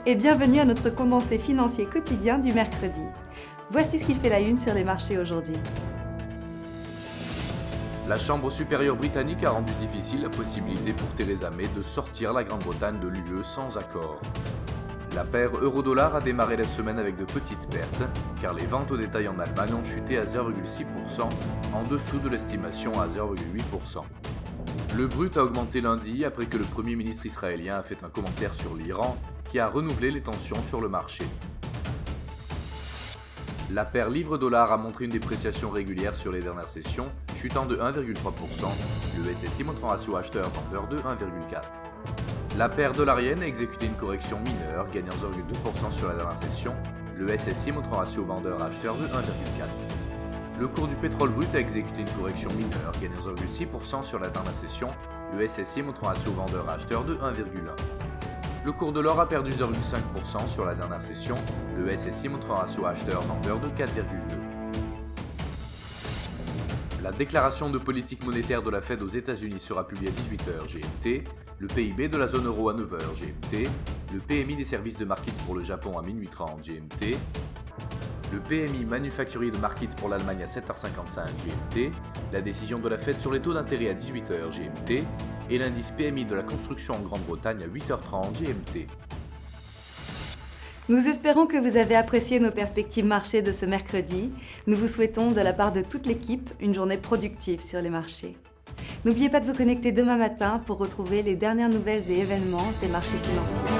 et bienvenue à notre condensé financier quotidien du mercredi. Voici ce qu'il fait la une sur les marchés aujourd'hui. La Chambre supérieure britannique a rendu difficile la possibilité pour Theresa May de sortir la Grande-Bretagne de l'UE sans accord. La paire euro-dollar a démarré la semaine avec de petites pertes, car les ventes au détail en Allemagne ont chuté à 0,6%, en dessous de l'estimation à 0,8%. Le brut a augmenté lundi après que le Premier ministre israélien a fait un commentaire sur l'Iran qui a renouvelé les tensions sur le marché. La paire livre-dollar a montré une dépréciation régulière sur les dernières sessions, chutant de 1,3%, le SSI montrant un ratio acheteur-vendeur de 1,4%. La paire dollarienne a exécuté une correction mineure, gagnant 0,2% sur la dernière session, le SSI montrant un ratio vendeur-acheteur de 1,4%. Le cours du pétrole brut a exécuté une correction mineure, gagnant 0,6% sur la dernière session, le SSI montrant un ratio vendeur-acheteur de 1,1%. Le cours de l'or a perdu 0,5% sur la dernière session, le SSI montrant un ratio acheteur-vendeur de 4,2%. La déclaration de politique monétaire de la Fed aux États-Unis sera publiée à 18h GMT, le PIB de la zone euro à 9h GMT, le PMI des services de market pour le Japon à minuit 30 GMT, le PMI manufacturier de market pour l'Allemagne à 7h55 GMT, la décision de la Fed sur les taux d'intérêt à 18h GMT et l'indice PMI de la construction en Grande-Bretagne à 8h30 GMT. Nous espérons que vous avez apprécié nos perspectives marché de ce mercredi. Nous vous souhaitons, de la part de toute l'équipe, une journée productive sur les marchés. N'oubliez pas de vous connecter demain matin pour retrouver les dernières nouvelles et événements des marchés financiers.